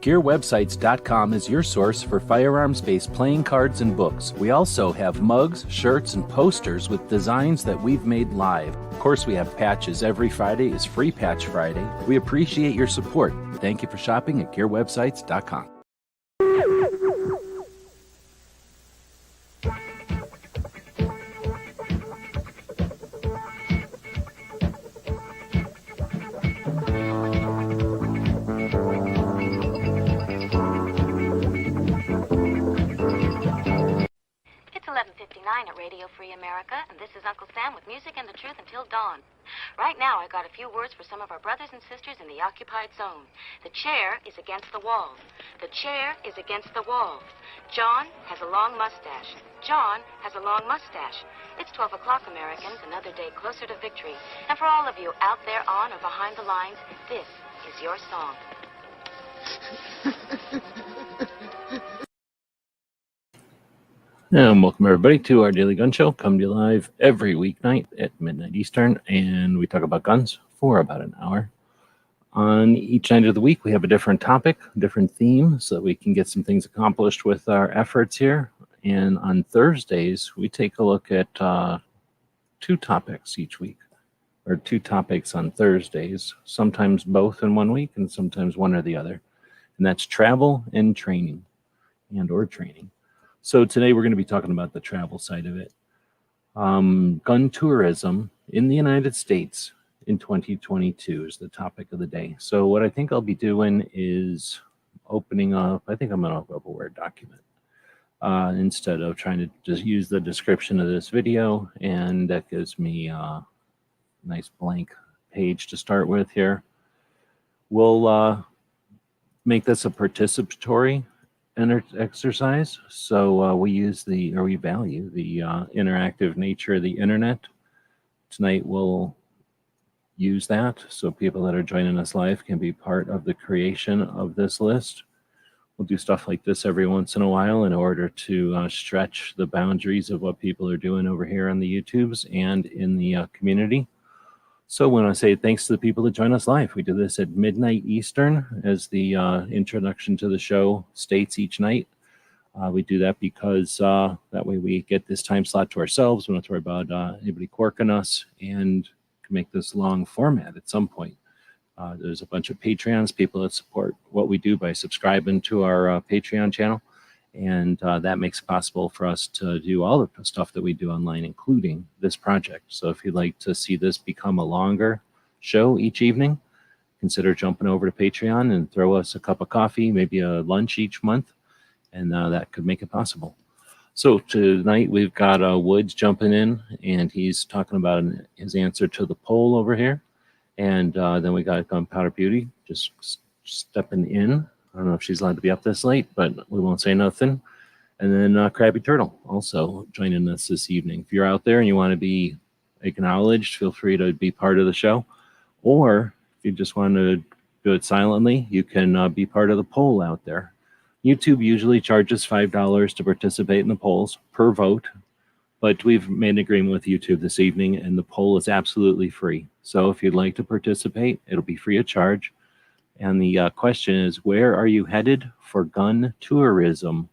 GearWebsites.com is your source for firearms-based playing cards and books. We also have mugs, shirts, and posters with designs that we've made live. Of course, we have patches. Every Friday is Free Patch Friday. We appreciate your support. Thank you for shopping at GearWebsites.com. At Radio Free America, and this is Uncle Sam with music and the truth until dawn. Right now, I got a few words for some of our brothers and sisters in the occupied zone. The chair is against the wall. The chair is against the wall. John has a long mustache. John has a long mustache. It's 12 o'clock, Americans, another day closer to victory. And for all of you out there on or behind the lines, this is your song. And welcome everybody to our daily gun show. Come to you live every weeknight at midnight Eastern, and we talk about guns for about an hour. On each night of the week, we have a different topic, different theme, so that we can get some things accomplished with our efforts here. And on Thursdays, we take a look at two topics each week, or two topics on Thursdays, sometimes both in 1 week and sometimes one or the other. And that's travel and training, or training. So today we're going to be talking about the travel side of it. Gun tourism in the United States in 2022 is the topic of the day. So what I think I'll be doing is opening up, I think I'm going to open up a Word document instead of trying to just use the description of this video. And that gives me a nice blank page to start with here. We'll make this a participatory exercise. So we value the interactive nature of the internet. Tonight we'll use that so people that are joining us live can be part of the creation of this list. We'll do stuff like this every once in a while in order to stretch the boundaries of what people are doing over here on the YouTubes and in the community. So when I say thanks to the people that join us live, we do this at midnight Eastern, as the introduction to the show states each night. We do that because that way we get this time slot to ourselves. We don't have to worry about anybody quirking us, and can make this long format at some point. There's a bunch of Patreons, people that support what we do by subscribing to our Patreon channel. And that makes it possible for us to do all the stuff that we do online, including this project. So if you'd like to see this become a longer show each evening, consider jumping over to Patreon and throw us a cup of coffee, maybe a lunch each month, and that could make it possible. So tonight we've got Woods jumping in, and he's talking about his answer to the poll over here. And then we got Gunpowder Beauty just stepping in. I don't know if she's allowed to be up this late, but we won't say nothing. And then Krabby Turtle also joining us this evening. If you're out there and you want to be acknowledged, feel free to be part of the show. Or if you just want to do it silently, you can be part of the poll out there. YouTube usually charges $5 to participate in the polls per vote, but we've made an agreement with YouTube this evening, and the poll is absolutely free. So if you'd like to participate, it'll be free of charge. And the question is, where are you headed for gun tourism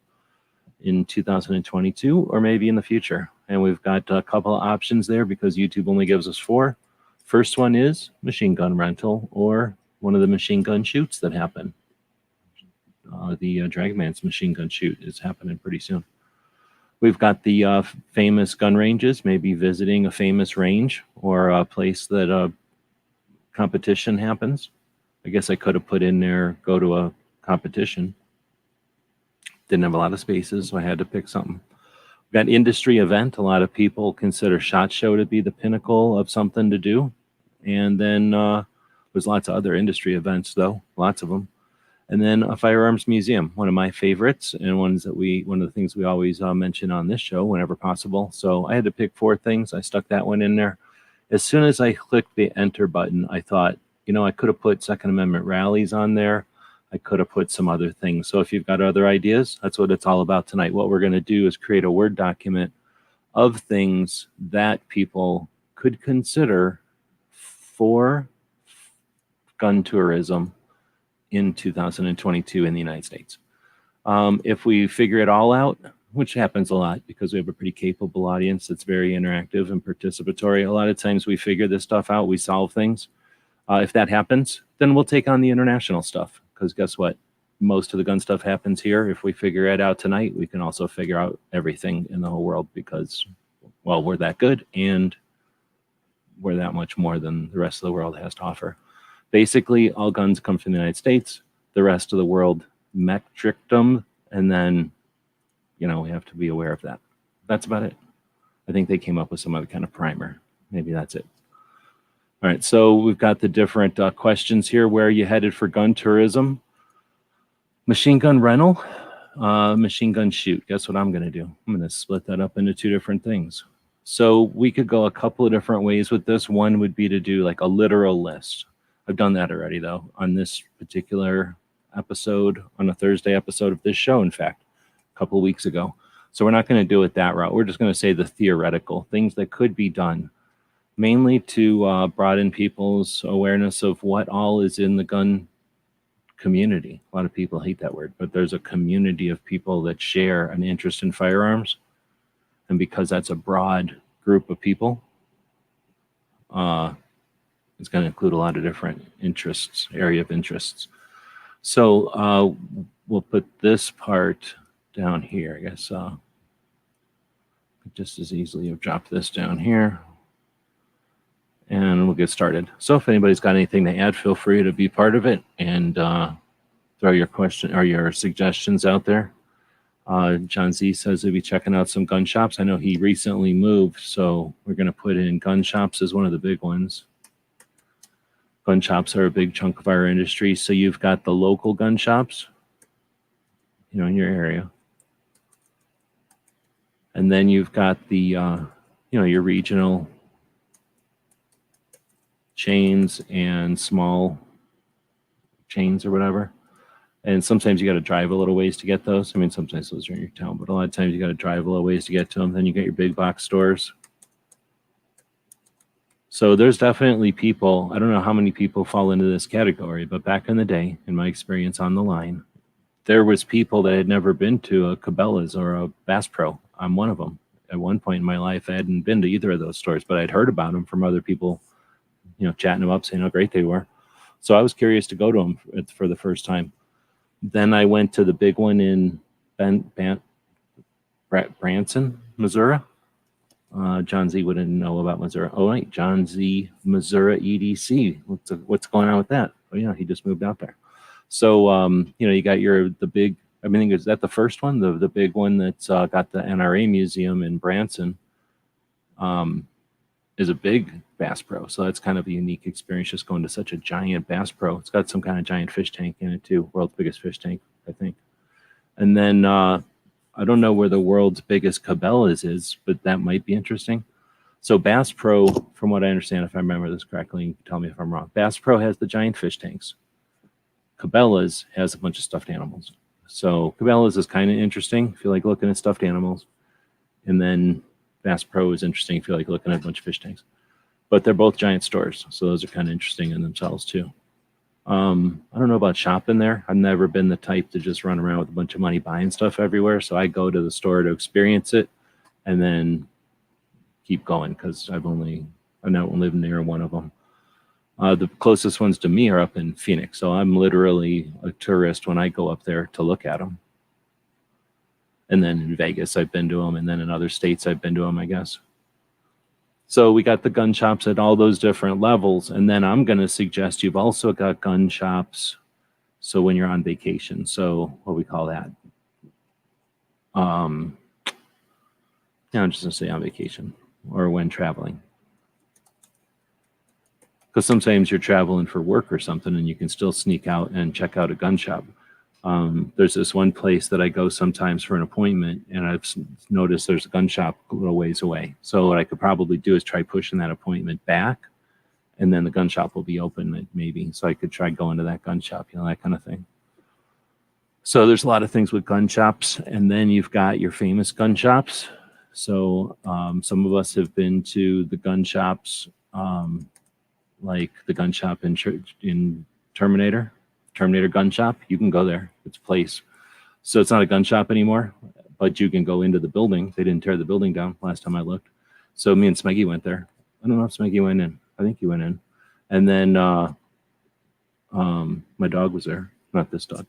in 2022 or maybe in the future? And we've got a couple of options there because YouTube only gives us 4. First one is machine gun rental, or one of the machine gun shoots that happen. The Dragman's machine gun shoot is happening pretty soon. We've got the famous gun ranges, maybe visiting a famous range or a place that competition happens. I guess I could have put in there, go to a competition. Didn't have a lot of spaces, so I had to pick something. We've got industry event. A lot of people consider SHOT Show to be the pinnacle of something to do. And then there's lots of other industry events, though, lots of them. And then a firearms museum, one of my favorites, and one of the things we always mention on this show whenever possible. So I had to pick 4 things. I stuck that one in there. As soon as I clicked the enter button, I thought, you know, I could have put Second Amendment rallies on there. I could have put some other things. So if you've got other ideas, that's what it's all about tonight. What we're going to do is create a Word document of things that people could consider for gun tourism in 2022 in the United States. If we figure it all out, which happens a lot because we have a pretty capable audience that's very interactive and participatory, a lot of times we figure this stuff out, we solve things. If that happens, then we'll take on the international stuff, because guess what? Most of the gun stuff happens here. If we figure it out tonight, we can also figure out everything in the whole world because, well, we're that good and we're that much more than the rest of the world has to offer. Basically, all guns come from the United States. The rest of the world metric them, and then, you know, we have to be aware of that. That's about it. I think they came up with some other kind of primer. Maybe that's it. All right, so we've got the different questions here. Where are you headed for gun tourism? Machine gun rental, machine gun shoot. Guess what I'm going to do? I'm going to split that up into two different things. So we could go a couple of different ways with this. One would be to do like a literal list. I've done that already, though, on this particular episode, on a Thursday episode of this show, in fact, a couple of weeks ago. So we're not going to do it that route. We're just going to say the theoretical things that could be done, mainly to broaden people's awareness of what all is in the gun community. A lot of people hate that word, but there's a community of people that share an interest in firearms. And because that's a broad group of people, it's going to include a lot of different interests, area of interests. So we'll put this part down here. I guess just as easily have dropped this down here. And we'll get started. So if anybody's got anything to add, feel free to be part of it and throw your question or your suggestions out there. John Z says he'll be checking out some gun shops. I know he recently moved, so we're going to put in gun shops as one of the big ones. Gun shops are a big chunk of our industry. So you've got the local gun shops, you know, in your area. And then you've got the, you know, your regional chains and small chains or whatever. And sometimes you got to drive a little ways to get those. I mean, sometimes those are in your town, but a lot of times you got to drive a little ways to get to them. Then you get your big box stores. So there's definitely people, I don't know how many people fall into this category, but back in the day, in my experience on the line, there was people that had never been to a Cabela's or a Bass Pro. I'm one of them. At one point in my life, I hadn't been to either of those stores, but I'd heard about them from other people, you know, chatting them up, saying how great they were. So I was curious to go to them for the first time. Then I went to the big one in Branson, Missouri. John Z wouldn't know about Missouri. Oh, right, John Z, Missouri EDC. What's going on with that? Oh, yeah, he just moved out there. So, you know, you got the big, I mean, is that the first one? The big one that's got the NRA Museum in Branson is a big Bass Pro. So that's kind of a unique experience, just going to such a giant Bass Pro. It's got some kind of giant fish tank in it too. World's biggest fish tank, I think. And then I don't know where the world's biggest Cabela's is, but that might be interesting. So Bass Pro, from what I understand, if I remember this correctly, you can tell me if I'm wrong. Bass Pro has the giant fish tanks. Cabela's has a bunch of stuffed animals. So Cabela's is kind of interesting if you like looking at stuffed animals. And then Bass Pro is interesting if you like looking at a bunch of fish tanks. But they're both giant stores, so those are kind of interesting in themselves too. I don't know about shopping there. I've never been the type to just run around with a bunch of money buying stuff everywhere. So I go to the store to experience it and then keep going because I've not lived near one of them. The closest ones to me are up in Phoenix. So I'm literally a tourist when I go up there to look at them. And then in Vegas, I've been to them. And then in other states, I've been to them, I guess. So we got the gun shops at all those different levels. And then I'm going to suggest you've also got gun shops. So when you're on vacation, so what we call that? I'm just going to say on vacation or when traveling. Because sometimes you're traveling for work or something and you can still sneak out and check out a gun shop. There's this one place that I go sometimes for an appointment, and I've noticed there's a gun shop a little ways away. So what I could probably do is try pushing that appointment back, and then the gun shop will be open maybe. So I could try going to that gun shop, you know, that kind of thing. So there's a lot of things with gun shops, and then you've got your famous gun shops. So some of us have been to the gun shops, like the gun shop in Terminator Terminator gun shop, you can go there. It's a place. So it's not a gun shop anymore, but you can go into the building. They didn't tear the building down last time I looked. So me and Smeggy went there. I don't know if Smeggy went in. I think he went in. And then my dog was there, not this dog.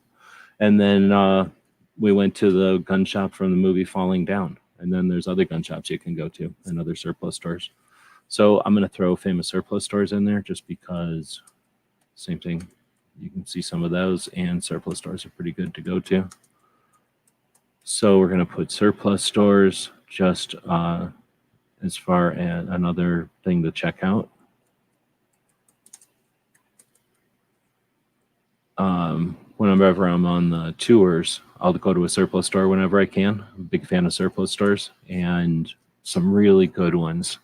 And then we went to the gun shop from the movie Falling Down. And then there's other gun shops you can go to and other surplus stores. So I'm going to throw famous surplus stores in there just because same thing. You can see some of those, and surplus stores are pretty good to go to. So we're going to put surplus stores just as far as another thing to check out. Whenever I'm on the tours, I'll go to a surplus store whenever I can. I'm a big fan of surplus stores, and some really good ones.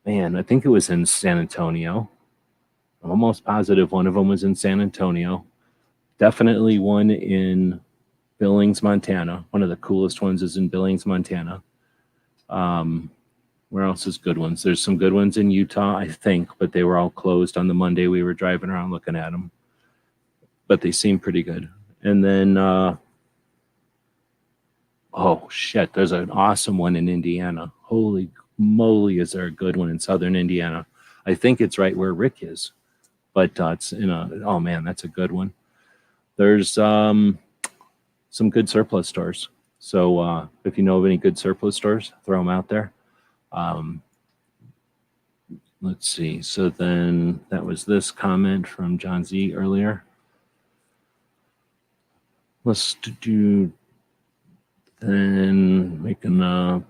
Man, I think it was in San Antonio. I'm almost positive one of them was in San Antonio. Definitely one in Billings, Montana. One of the coolest ones is in Billings, Montana. Where else is good ones? There's some good ones in Utah, I think, but they were all closed on the Monday we were driving around looking at them. But they seem pretty good. And then, oh shit, there's an awesome one in Indiana. Holy moly, is there a good one in southern Indiana? I think it's right where Rick is, but it's in a, oh man, that's a good one. There's some good surplus stores. So if you know of any good surplus stores, throw them out there. Let's see. So then that was this comment from John Z earlier. Let's do then making all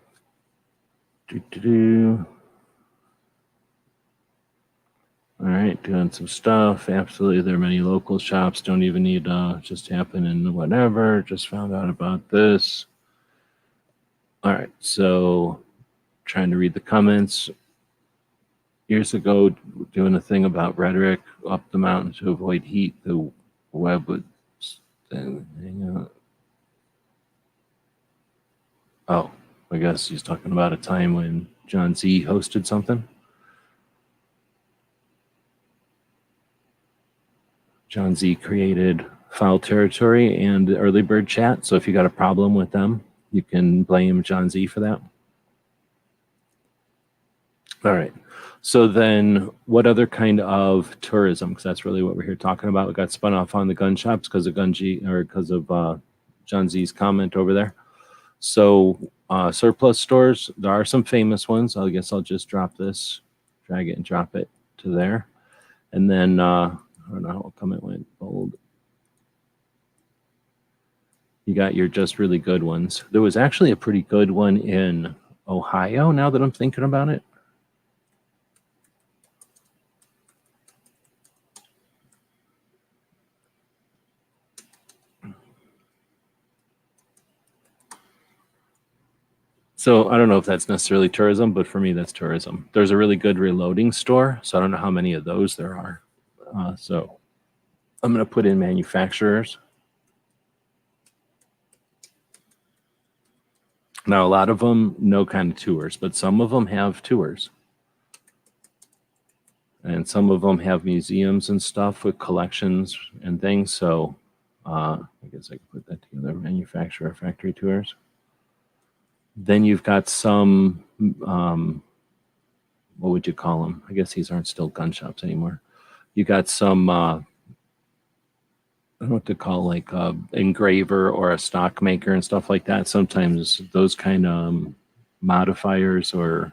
right, doing some stuff. Absolutely, there are many local shops. Don't even need just happen and whatever. Just found out about this. All right, so trying to read the comments. Years ago, doing a thing about rhetoric up the mountain to avoid heat. The web would hang out. Oh, I guess he's talking about a time when John Z hosted something. John Z created Foul Territory and the Early Bird Chat. So if you got a problem with them, you can blame John Z for that. All right. So then what other kind of tourism? Because that's really what we're here talking about. We got spun off on the gun shops because of John Z's comment over there. So surplus stores, there are some famous ones. I guess I'll just drop this, drag it and drop it to there. And then I don't know how comment went bold. You got your just really good ones. There was actually a pretty good one in Ohio, now that I'm thinking about it. So I don't know if that's necessarily tourism, but for me, that's tourism. There's a really good reloading store, so I don't know how many of those there are. So I'm going to put in manufacturers. Now, a lot of them, no kind of tours, but some of them have tours. And some of them have museums and stuff with collections and things. So I guess I could put that together, manufacturer factory tours. Then you've got some, what would you call them? I guess these aren't still gun shops anymore. You got some, I don't know what to call, like engraver or a stock maker and stuff like that. Sometimes those kind of modifiers or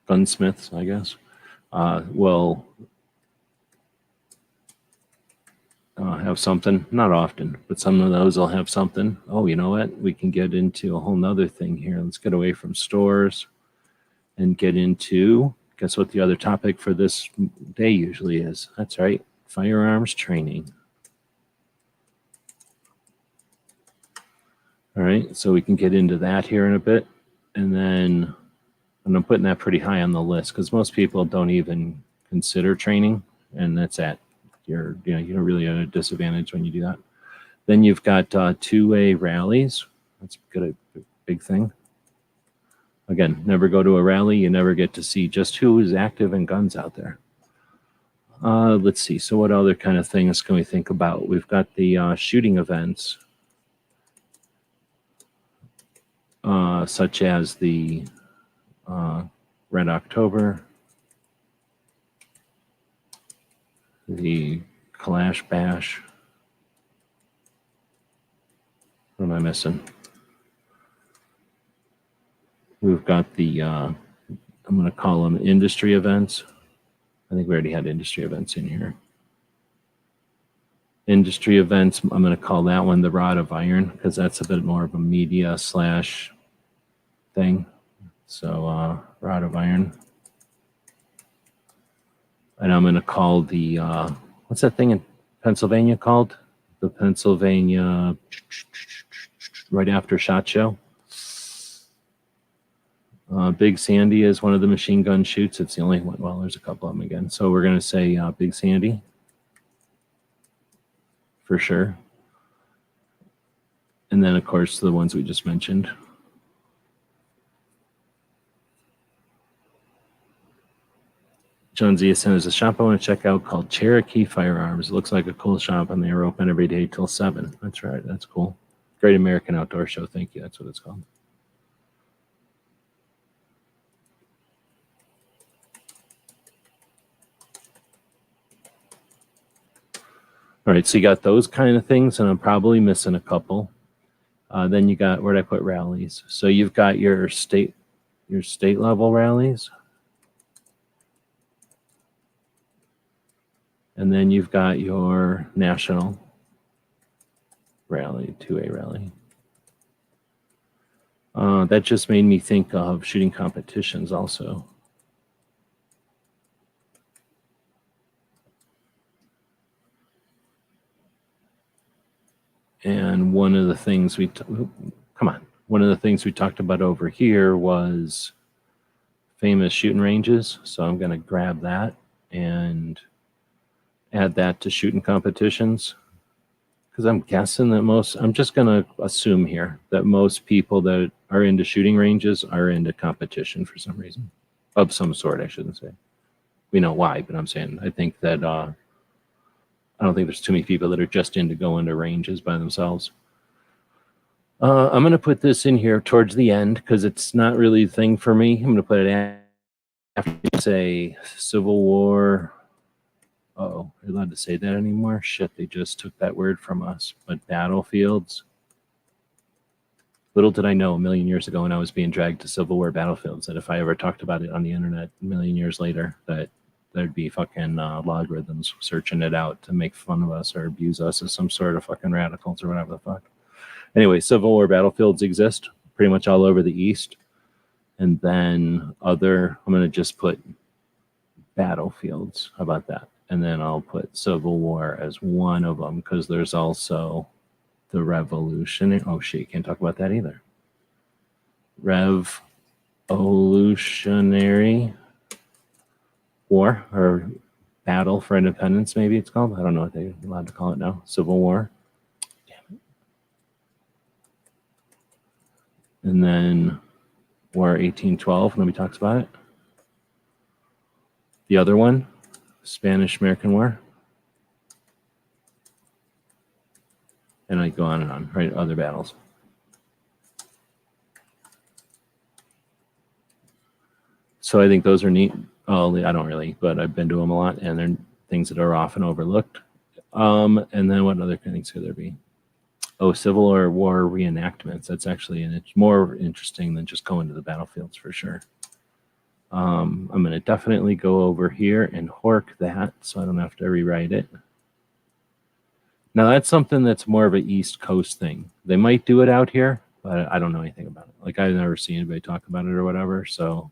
gunsmiths, I guess, will have something. Not often, but some of those will have something. Oh, you know what? We can get into a whole nother thing here. Let's get away from stores and get into, guess what the other topic for this day usually is? That's right, firearms training. All right, so we can get into that here in a bit. And then I'm putting that pretty high on the list because most people don't even consider training, and that's at you're really at a disadvantage when you do that. Then you've got two-way rallies. That's a big thing. Again, never go to a rally. You never get to see just who is active in guns out there. Let's see. So what other kind of things can we think about? We've got the shooting events, such as the Red October, the KalashBash. What am I missing? We've got the, I'm going to call them industry events. I think we already had industry events in here. Industry events, I'm going to call that one the Rod of Iron, because that's a bit more of a media / thing. So Rod of Iron. And I'm going to call the, what's that thing in Pennsylvania called? The Pennsylvania, right after SHOT Show. Big Sandy is one of the machine gun shoots. It's the only one. Well, there's a couple of them again. So we're going to say Big Sandy for sure. And then, of course, the ones we just mentioned. John Zia sent us a shop I want to check out called Cherokee Firearms. It looks like a cool shop, and they are open every day till 7. That's right. That's cool. Great American Outdoor Show. Thank you. That's what it's called. All right, so you got those kind of things, and I'm probably missing a couple. Then you got, where'd I put rallies? So you've got your state level rallies. And then you've got your national rally, 2A rally. That just made me think of shooting competitions also. And one of the things one of the things we talked about over here was famous shooting ranges. So I'm going to grab that and add that to shooting competitions. Because I'm guessing that I'm just going to assume here that most people that are into shooting ranges are into competition for some reason. Of some sort, I shouldn't say. We know why, but I'm saying I think that I don't think there's too many people that are just into going to ranges by themselves. I'm going to put this in here towards the end because it's not really a thing for me. I'm going to put it after you say Civil War. Uh-oh, are you allowed to say that anymore? Shit, they just took that word from us. But battlefields. Little did I know a million years ago when I was being dragged to Civil War battlefields that if I ever talked about it on the internet a million years later, that there'd be fucking logarithms searching it out to make fun of us or abuse us as some sort of fucking radicals or whatever the fuck. Anyway, Civil War battlefields exist pretty much all over the East. And then I'm going to just put battlefields. How about that? And then I'll put Civil War as one of them because there's also the Revolutionary. Oh shit, you can't talk about that either. Revolutionary War or Battle for Independence, maybe it's called. I don't know what they're allowed to call it now. Civil War. Damn it. And then War 1812. Nobody talks about it. The other one, Spanish-American War. And I go on and on, right? Other battles. So I think those are neat. Oh, I don't really, but I've been to them a lot, and they're things that are often overlooked. And then what other things could there be? Oh, Civil War reenactments. That's actually, and it's more interesting than just going to the battlefields for sure. I'm going to definitely go over here and hork that so I don't have to rewrite it. Now, that's something that's more of an East Coast thing. They might do it out here, but I don't know anything about it. Like, I've never seen anybody talk about it or whatever, so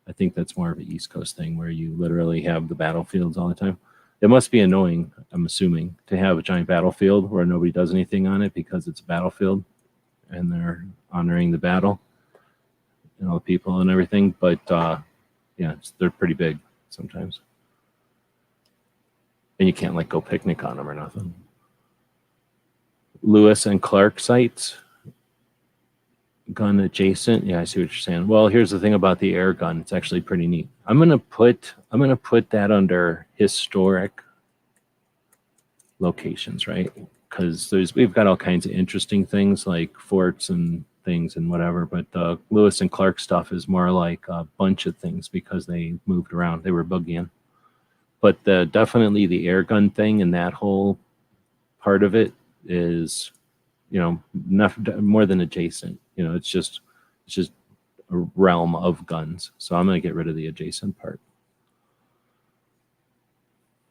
I think that's more of an East Coast thing where you literally have the battlefields all the time. It must be annoying, I'm assuming, to have a giant battlefield where nobody does anything on it because it's a battlefield and they're honoring the battle and all the people and everything. But yeah, they're pretty big sometimes. And you can't like go picnic on them or nothing. Lewis and Clark sites. gun adjacent. Yeah, I see what you're saying. Well, here's the thing about the air gun. It's actually pretty neat. I'm gonna put that under historic locations, right? Because we've got all kinds of interesting things like forts and things and whatever, but the Lewis and Clark stuff is more like a bunch of things because they moved around. They were boogieing. But definitely the air gun thing and that whole part of it is, more than adjacent. It's just a realm of guns. So I'm going to get rid of the adjacent part.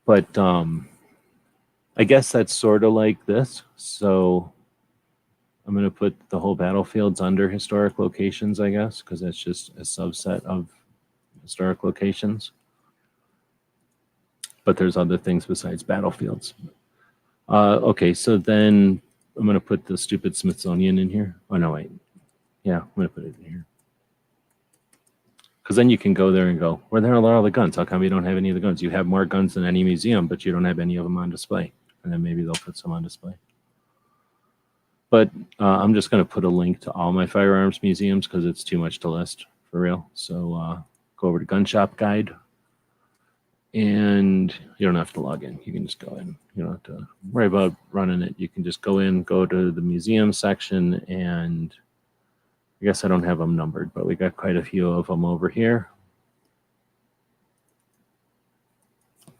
But I guess that's sort of like this. So I'm going to put the whole battlefields under historic locations, I guess, because that's just a subset of historic locations. But there's other things besides battlefields. Okay, so then I'm going to put the stupid Smithsonian in here. Oh, no, wait. Yeah, I'm going to put it in here. Because then you can go there and go, where the hell are all the guns? How come you don't have any of the guns? You have more guns than any museum, but you don't have any of them on display. And then maybe they'll put some on display. But I'm just going to put a link to all my firearms museums because it's too much to list, for real. So go over to Gun Shop Guide. And you don't have to log in. You can just go in. You don't have to worry about running it. You can just go in, go to the museum section, and I guess I don't have them numbered, but we got quite a few of them over here.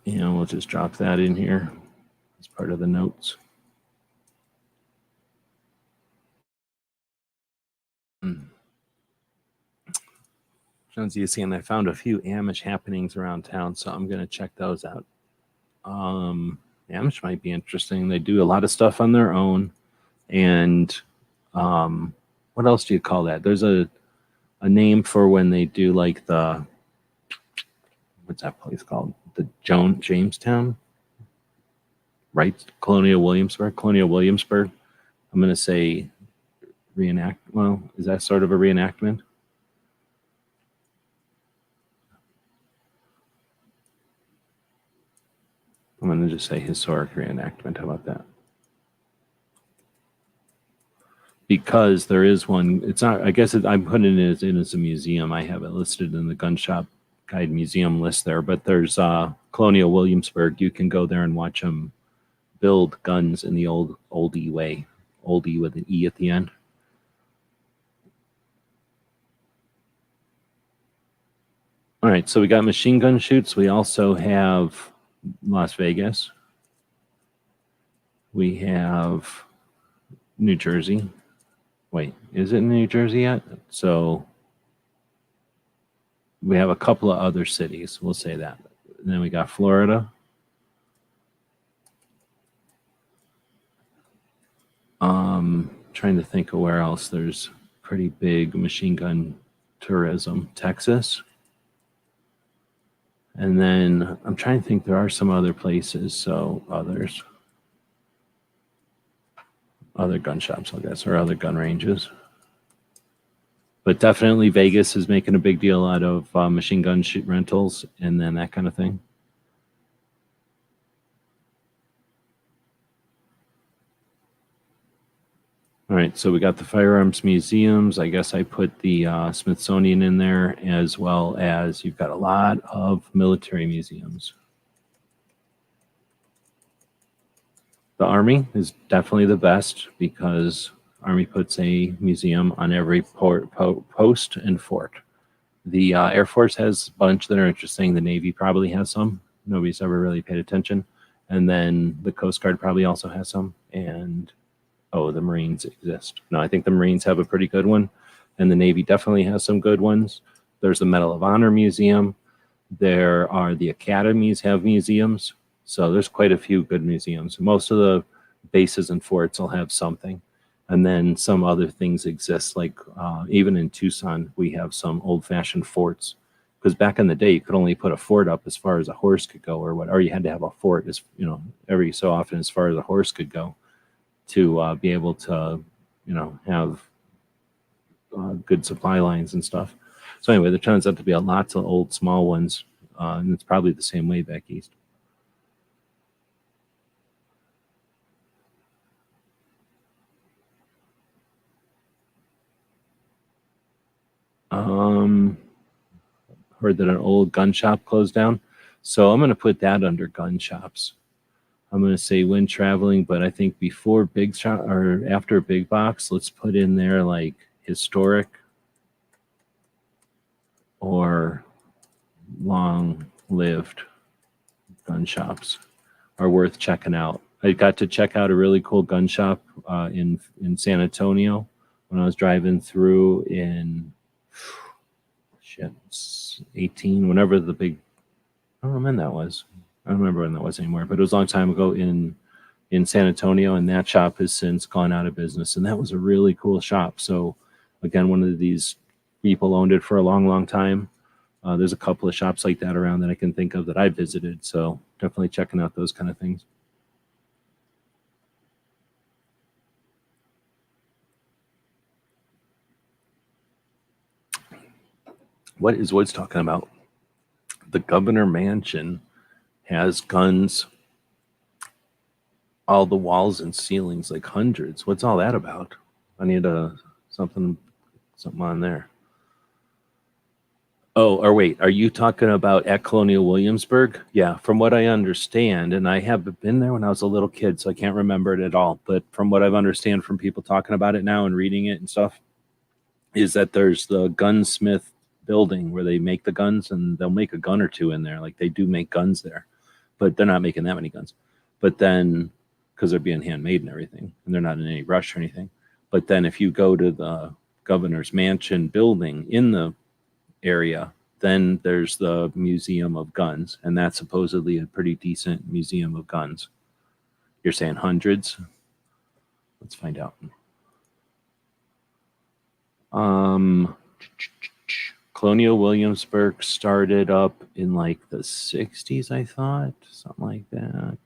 And we'll just drop that in here as part of the notes. Jonesy is saying I found a few Amish happenings around town, so I'm going to check those out. Amish might be interesting. They do a lot of stuff on their own. And what else do you call that? There's a name for when they do like the, what's that place called? The Jamestown, right? Colonial Williamsburg. I'm going to say reenact. Well, is that sort of a reenactment? I'm going to just say historic reenactment. How about that? Because there is one. It's not. I guess I'm putting it in as a museum. I have it listed in the Gun Shop Guide museum list there. But there's Colonial Williamsburg. You can go there and watch them build guns in the oldie way. Oldie with an E at the end. All right, so we got machine gun shoots. We also have Las Vegas. We have New Jersey. Wait, is it in New Jersey yet? So we have a couple of other cities. We'll say that. And then we got Florida. Trying to think of where else there's pretty big machine gun tourism. Texas. And then I'm trying to think, there are some other places. So other gun shops, I guess, or other gun ranges. But definitely Vegas is making a big deal out of machine gun rentals and then that kind of thing. All right, so we got the firearms museums. I guess I put the Smithsonian in there, as well as you've got a lot of military museums. The Army is definitely the best because Army puts a museum on every post and fort. The Air Force has a bunch that are interesting. The Navy probably has some. Nobody's ever really paid attention. And then the Coast Guard probably also has some. And the Marines exist. No, I think the Marines have a pretty good one. And the Navy definitely has some good ones. There's the Medal of Honor Museum. There are the academies have museums. So there's quite a few good museums. Most of the bases and forts will have something. And then some other things exist, like even in Tucson, we have some old-fashioned forts. Because back in the day, you could only put a fort up as far as a horse could go, or you had to have a fort, every so often as far as a horse could go, to be able to, have good supply lines and stuff. So anyway, there turns out to be lots of old small ones, and it's probably the same way back east. Heard that an old gun shop closed down. So I'm going to put that under gun shops. I'm going to say when traveling, but I think before big shop or after big box, let's put in there like historic or long-lived gun shops are worth checking out. I got to check out a really cool gun shop in San Antonio when I was driving through in 18, whenever the big, I don't know when that was. I don't remember when that was anymore, but it was a long time ago in San Antonio, and that shop has since gone out of business. And that was a really cool shop. So again, one of these people owned it for a long, long time. There's a couple of shops like that around that I can think of that I visited. So definitely checking out those kind of things. What is Woods talking about? The Governor Mansion has guns, all the walls and ceilings, like hundreds. What's all that about? I need something on there. Oh, or wait, are you talking about at Colonial Williamsburg? Yeah, from what I understand, and I have been there when I was a little kid, so I can't remember it at all. But from what I've understand from people talking about it now and reading it and stuff, is that there's the gunsmith building where they make the guns, and they'll make a gun or two in there. Like they do make guns there, but they're not making that many guns. But then, because they're being handmade and everything, and they're not in any rush or anything. But then if you go to the governor's mansion building in the area, then there's the Museum of Guns, and that's supposedly a pretty decent museum of guns. You're saying hundreds? Let's find out. Colonial Williamsburg started up in like the 60s, I thought, something like that.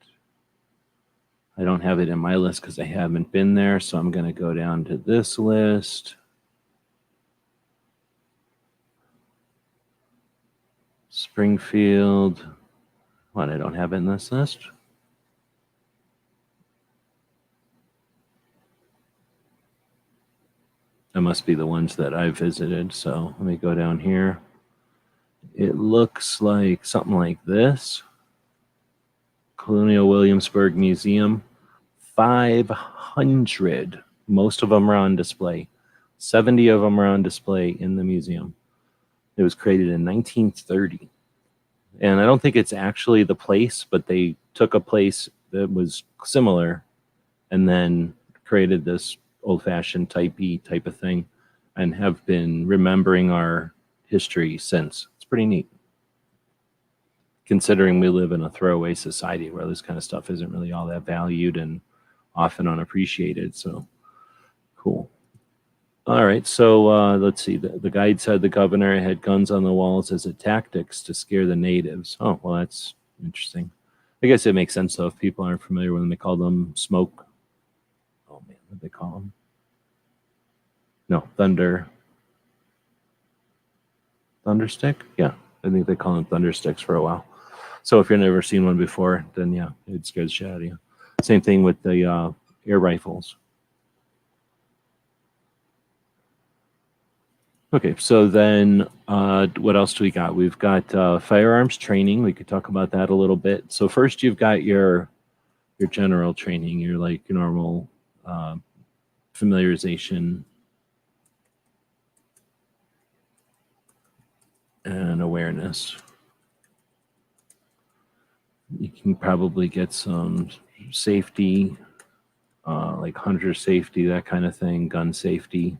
I don't have it in my list because I haven't been there, so I'm going to go down to this list. Springfield. What, I don't have it in this list? That must be the ones that I visited. So let me go down here. It looks like something like this. Colonial Williamsburg Museum. 500. Most of them are on display. 70 of them are on display in the museum. It was created in 1930. And I don't think it's actually the place, but they took a place that was similar and then created this old-fashioned type B type of thing and have been remembering our history since. It's pretty neat, considering we live in a throwaway society where this kind of stuff isn't really all that valued and often unappreciated. So cool. All right, so let's see. The guide said the governor had guns on the walls as a tactics to scare the natives. Oh, well, that's interesting. I guess it makes sense, though, if people aren't familiar with them. They call them smoke. Oh, man, what did they call them? No, thunder. Thunderstick? Yeah, I think they call them thundersticks for a while. So if you've never seen one before, then yeah, it scares the shit out of you. Same thing with the air rifles. Okay, so then what else do we got? We've got firearms training. We could talk about that a little bit. So first you've got your general training, your like your normal familiarization and awareness. You can probably get some safety, like hunter safety, that kind of thing, gun safety.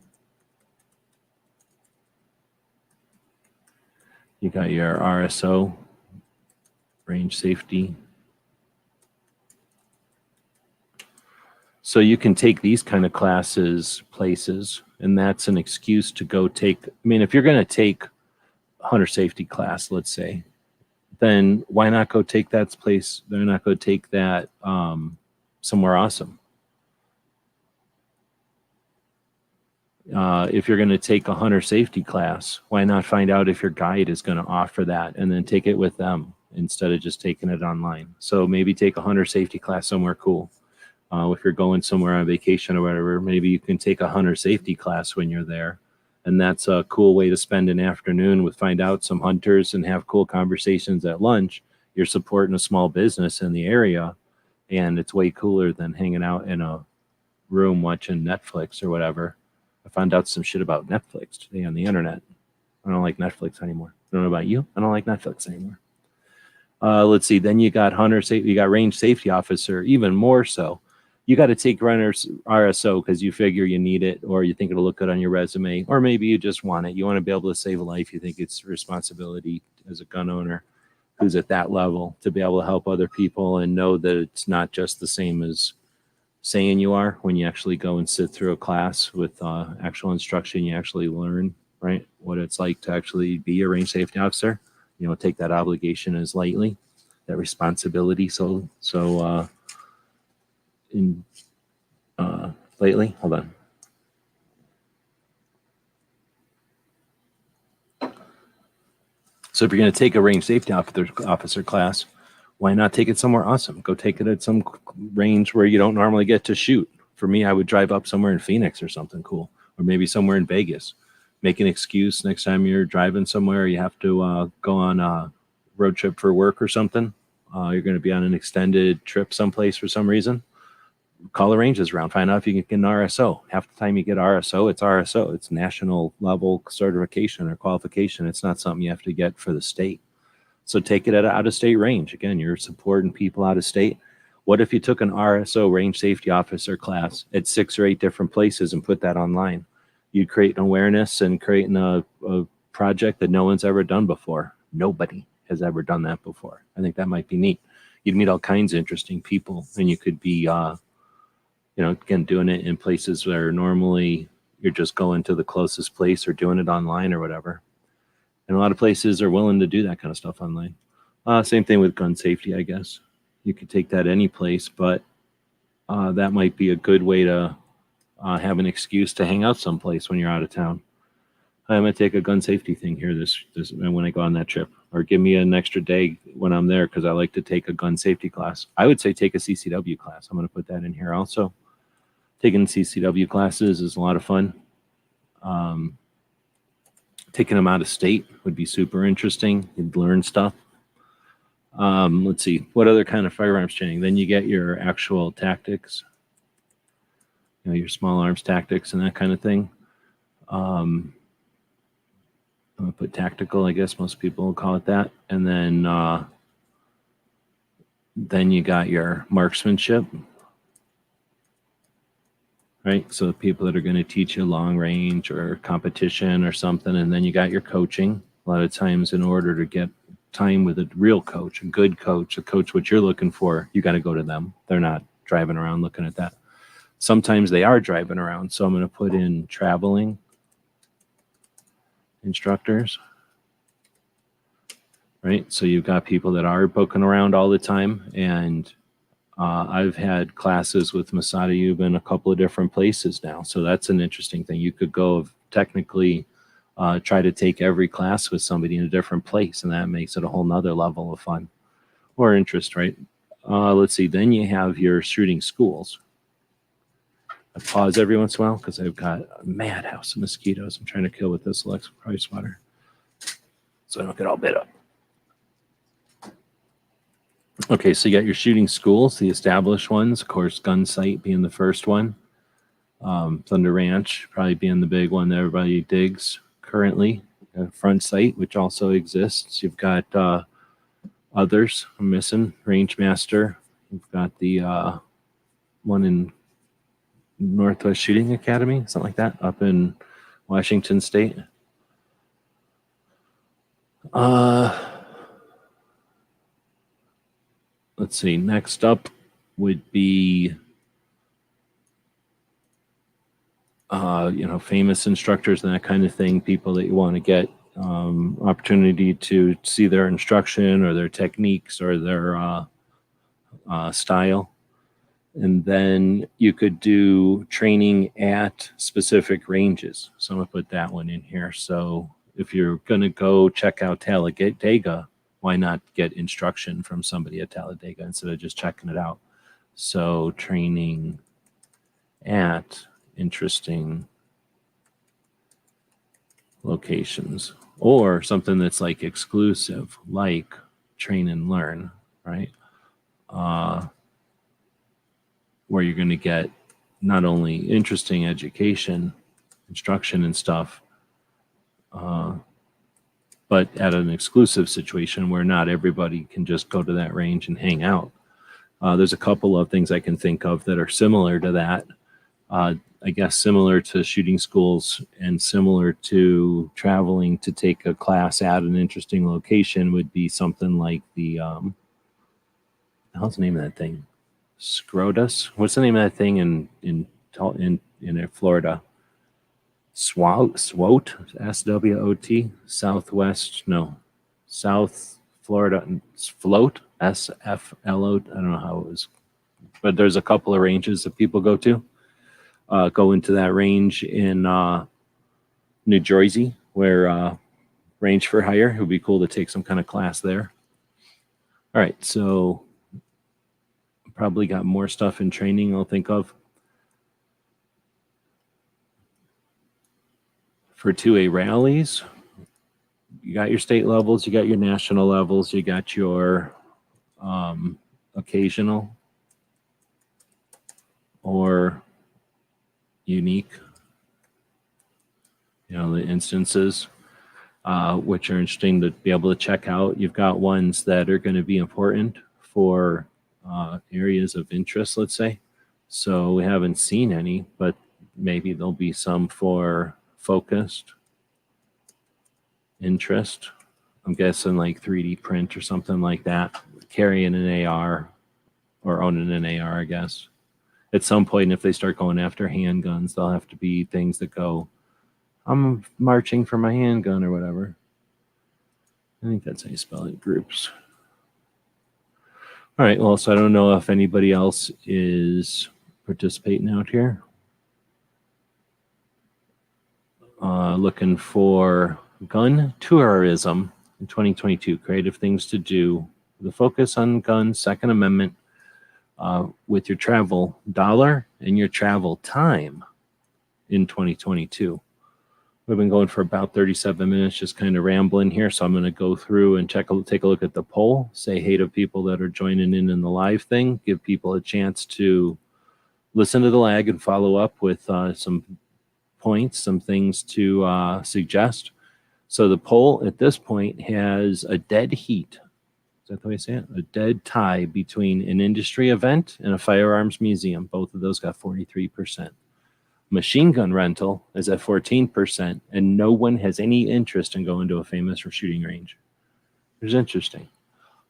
You got your RSO, range safety. So you can take these kind of classes places, and that's an excuse to go take. I mean, if you're going to take hunter safety class, let's say, then why not go take that place? They're not going to take that somewhere awesome. If you're going to take a hunter safety class, why not find out if your guide is going to offer that and then take it with them instead of just taking it online? So maybe take a hunter safety class somewhere cool. If you're going somewhere on vacation or whatever, maybe you can take a hunter safety class when you're there And that's a cool way to spend an afternoon with, find out some hunters and have cool conversations at lunch. You're supporting a small business in the area, and it's way cooler than hanging out in a room watching Netflix or whatever. I found out some shit about Netflix today on the internet. I don't like Netflix anymore. I don't know about you. I don't like Netflix anymore. Let's see. Then you got hunter safety. You got range safety officer. Even more so, you got to take runner's RSO because you figure you need it, or you think it'll look good on your resume, or maybe you just want it. You want to be able to save a life. You think it's a responsibility as a gun owner who's at that level to be able to help other people and know that it's not just the same as saying you are. When you actually go and sit through a class with actual instruction, you actually learn, right, what it's like to actually be a range safety officer. You know, take that obligation as lightly, that responsibility. Lately, hold on. So if you're going to take a range safety officer class, why not take it somewhere awesome? Go take it at some range where you don't normally get to shoot. For me, I would drive up somewhere in Phoenix or something cool, or maybe somewhere in Vegas. Make an excuse next time you're driving somewhere, you have to go on a road trip for work or something. You're going to be on an extended trip someplace for some reason. Call the ranges around, find out if you can get an RSO. Half the time you get RSO, it's RSO. It's national level certification or qualification. It's not something you have to get for the state. So take it at an out-of-state range. Again, you're supporting people out of state. What if you took an RSO range safety officer class at 6 or 8 different places and put that online? You'd create an awareness and creating a project that no one's ever done before. Nobody has ever done that before. I think that might be neat. You'd meet all kinds of interesting people, and you could be, again, doing it in places where normally you're just going to the closest place or doing it online or whatever. And a lot of places are willing to do that kind of stuff online. Same thing with gun safety, I guess. You could take that any place, but that might be a good way to have an excuse to hang out someplace when you're out of town. I'm going to take a gun safety thing here this when I go on that trip, or give me an extra day when I'm there because I like to take a gun safety class. I would say take a CCW class. I'm going to put that in here also. Taking CCW classes is a lot of fun. Taking them out of state would be super interesting. You'd learn stuff. Let's see, what other kind of firearms training? Then you get your actual tactics, your small arms tactics and that kind of thing. I'm going to put tactical, I guess most people will call it that. And then you got your marksmanship, right? So the people that are going to teach you long range or competition or something. And then you got your coaching. A lot of times in order to get time with a real coach, a good coach, a coach what you're looking for, you got to go to them. They're not driving around looking at that. Sometimes they are driving around. So I'm going to put in traveling instructors, right? So you've got people that are poking around all the time. And I've had classes with Masada Yuba in a couple of different places now. So that's an interesting thing. You could go technically try to take every class with somebody in a different place, and that makes it a whole nother level of fun or interest, right? Let's see. Then you have your shooting schools. I pause every once in a while because I've got a madhouse of mosquitoes I'm trying to kill with this Alexa Price water so I don't get all bit up. Okay, so you got your shooting schools, the established ones, of course, Gun Sight being the first one. Thunder Ranch probably being the big one that everybody digs currently. Front Sight, which also exists. You've got others I'm missing. Range Master. You've got the one in Northwest Shooting Academy, something like that, up in Washington State. Let's see. Next up would be, famous instructors and that kind of thing. People that you want to get opportunity to see their instruction or their techniques or their style. And then you could do training at specific ranges. So I'm going to put that one in here. So if you're going to go check out Talladega, why not get instruction from somebody at Talladega instead of just checking it out? So training at interesting locations, or something that's like exclusive, like Train and Learn, right? Where you're going to get not only interesting education, instruction and stuff, but at an exclusive situation where not everybody can just go to that range and hang out. There's a couple of things I can think of that are similar to that. I guess similar to shooting schools and similar to traveling to take a class at an interesting location would be something like the, how's the name of that thing? Scrotus? What's the name of that thing in Florida? SWOT, SWOT, South Florida, Float, SFLO. I don't know how it was, but there's a couple of ranges that people go to. Go into that range in New Jersey, where range for hire. It would be cool to take some kind of class there. All right, so probably got more stuff in training I'll think of. For 2A rallies, you got your state levels, you got your national levels, you got your occasional or unique, the instances, which are interesting to be able to check out. You've got ones that are going to be important for areas of interest, let's say. So we haven't seen any, but maybe there'll be some for focused interest. I'm guessing like 3D print or something like that. Carrying an AR or owning an AR, I guess. At some point, if they start going after handguns, there'll have to be things that go, I'm marching for my handgun or whatever. I think that's how you spell it, groups. All right, well, so I don't know if anybody else is participating out here. Looking for gun tourism in 2022, creative things to do. The focus on guns, Second Amendment, with your travel dollar and your travel time in 2022. We've been going for about 37 minutes, just kind of rambling here. So I'm going to go through and take a look at the poll, say hey to people that are joining in the live thing, give people a chance to listen to the lag and follow up with some points, some things to suggest. So the poll at this point has a dead heat. Is that the way you say it? A dead tie between an industry event and a firearms museum. Both of those got 43%. Machine gun rental is at 14%, and no one has any interest in going to a famous shooting range. It's interesting.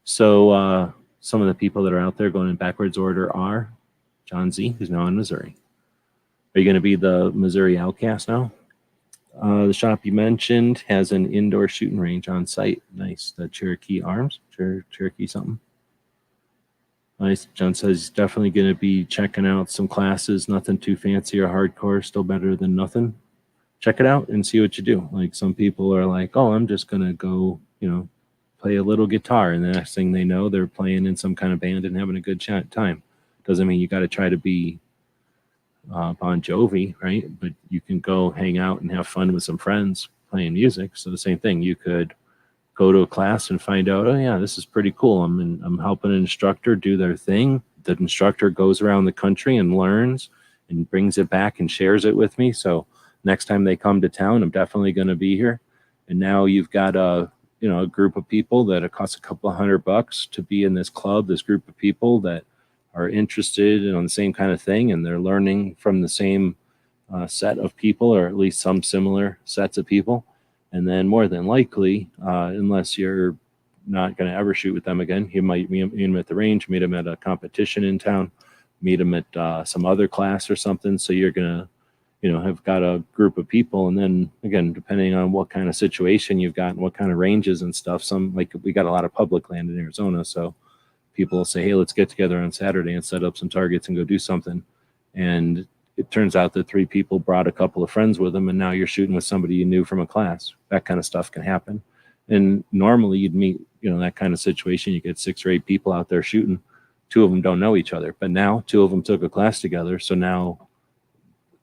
So some of the people that are out there going in backwards order are John Z, who's now in Missouri. Are you going to be the Missouri outcast now? The shop you mentioned has an indoor shooting range on site. Nice. The Cherokee Arms, Cherokee something. Nice. John says he's definitely going to be checking out some classes. Nothing too fancy or hardcore. Still better than nothing. Check it out and see what you do. Like some people are like, oh, I'm just going to go, play a little guitar. And the next thing they know, they're playing in some kind of band and having a good time. Doesn't mean you got to try to be Bon Jovi, right? But you can go hang out and have fun with some friends playing music. So the same thing, you could go to a class and find out, oh yeah, this is pretty cool. I'm helping an instructor do their thing. The instructor goes around the country and learns and brings it back and shares it with me. So next time they come to town, I'm definitely going to be here. And now you've got a group of people that it costs a couple of $100 to be in this club, this group of people that are interested in on the same kind of thing, and they're learning from the same set of people, or at least some similar sets of people. And then more than likely, unless you're not going to ever shoot with them again, you might meet them at the range, meet them at a competition in town, meet them at some other class or something. So you're going to, have got a group of people. And then again, depending on what kind of situation you've got and what kind of ranges and stuff, we got a lot of public land in Arizona. So people will say, hey, let's get together on Saturday and set up some targets and go do something. And it turns out that 3 people brought a couple of friends with them, and now you're shooting with somebody you knew from a class. That kind of stuff can happen. And normally you'd meet, that kind of situation. You get 6 or 8 people out there shooting. 2 of them don't know each other, but now 2 of them took a class together. So now,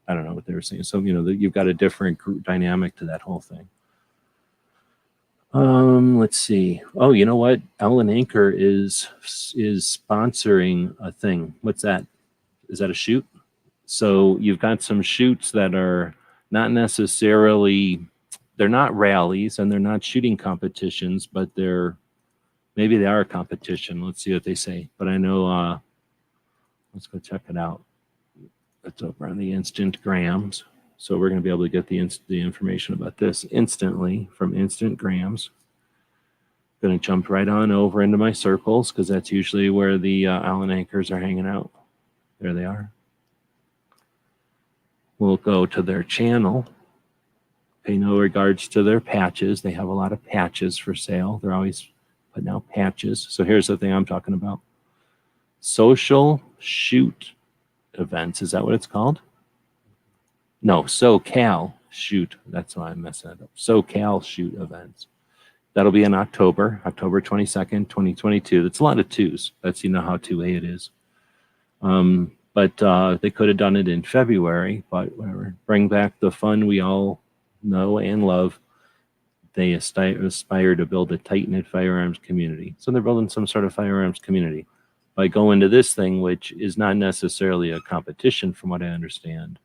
I don't know what they were saying. So, you've got a different group dynamic to that whole thing. Let's see. Oh, you know what? Ellen Anchor is sponsoring a thing. What's that? Is that a shoot? So you've got some shoots that are not necessarily, they're not rallies and they're not shooting competitions, but maybe they are a competition. Let's see what they say. But I know, let's go check it out. It's over on the Instant Grams. So we're going to be able to get the information about this instantly from Instant Grams. Going to jump right on over into my circles because that's usually where the Allen anchors are hanging out. There they are. We'll go to their channel. Pay no regards to their patches. They have a lot of patches for sale. They're always putting out patches. So here's the thing I'm talking about. Social shoot events. Is that what it's called? No, SoCal shoot. That's why I'm messing it up. SoCal shoot events. That'll be in October 22nd, 2022. That's a lot of twos. That's, you know how 2A it is. But they could have done it in February, but whatever. Bring back the fun we all know and love. They aspire to build a tight-knit firearms community. So they're building some sort of firearms community by going to this thing, which is not necessarily a competition from what I understand,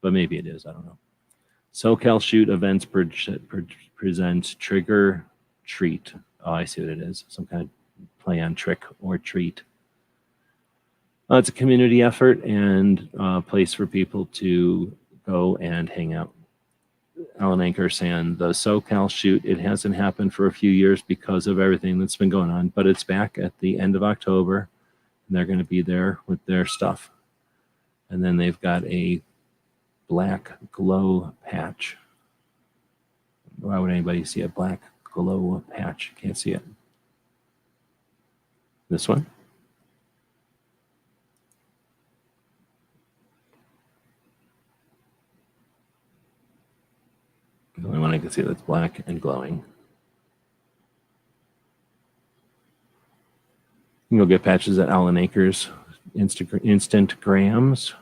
but maybe it is. I don't know. SoCal Shoot Events presents Trigger Treat. Oh, I see what it is. Some kind of play on trick or treat. It's a community effort and a place for people to go and hang out. Alan Anchor saying the SoCal Shoot, it hasn't happened for a few years because of everything that's been going on, but it's back at the end of October, and they're going to be there with their stuff. And then they've got a black glow patch. Why would anybody see a black glow patch? Can't see it. This one? The only one I can see that's black and glowing. You can go get patches at Alan Acres Instant Grams.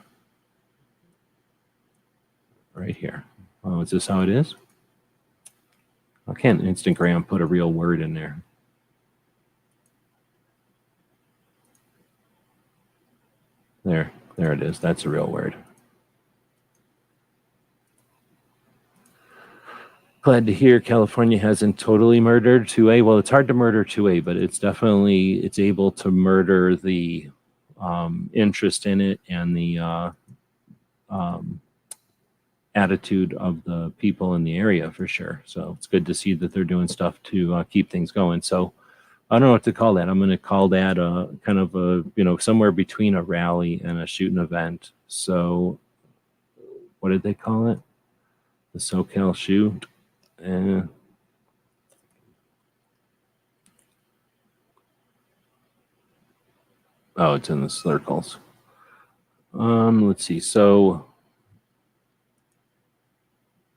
Right here. Oh, is this how it is? I can't Instagram put a real word in there. There it is. That's a real word. Glad to hear California hasn't totally murdered 2A. Well, it's hard to murder 2A, but it's able to murder the interest in it and the attitude of the people in the area for sure. So it's good to see that they're doing stuff to keep things going. So I don't know what to call that. I'm going to call that a kind of a, somewhere between a rally and a shooting event. So what did they call it? The SoCal Shoot. Oh, it's in the circles. Let's see. So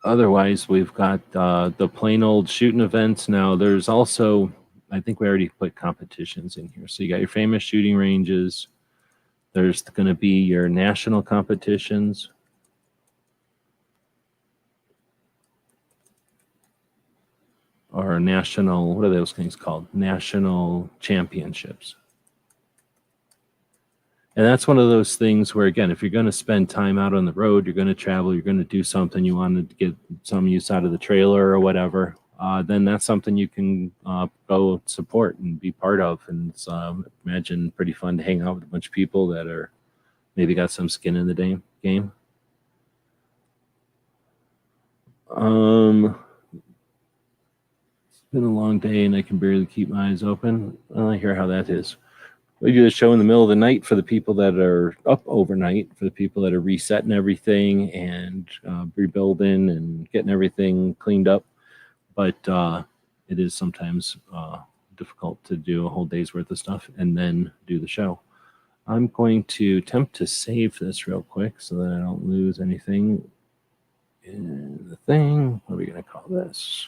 otherwise, we've got the plain old shooting events. Now, there's also, I think we already put competitions in here. So you got your famous shooting ranges. There's going to be your national competitions. Or national, what are those things called? National championships. And that's one of those things where, again, if you're going to spend time out on the road, you're going to travel, you're going to do something, you want to get some use out of the trailer or whatever, then that's something you can go support and be part of. And it's, imagine, pretty fun to hang out with a bunch of people that are maybe got some skin in the game. It's been a long day and I can barely keep my eyes open. I hear how that is. We do the show in the middle of the night for the people that are up overnight, for the people that are resetting everything and rebuilding and getting everything cleaned up. But it is sometimes difficult to do a whole day's worth of stuff and then do the show. I'm going to attempt to save this real quick so that I don't lose anything in the thing. What are we going to call this?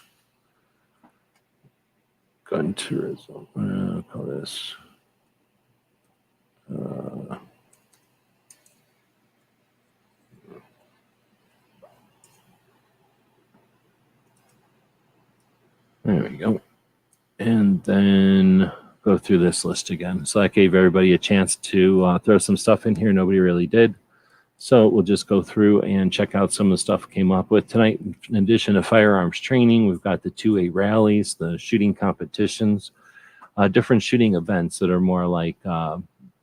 Gun tourism. I'll call this. There we go. And then go through this list again. So that gave everybody a chance to throw some stuff in here. Nobody really did. So we'll just go through and check out some of the stuff we came up with tonight. In addition to firearms training, we've got the 2A rallies, the shooting competitions, different shooting events that are more like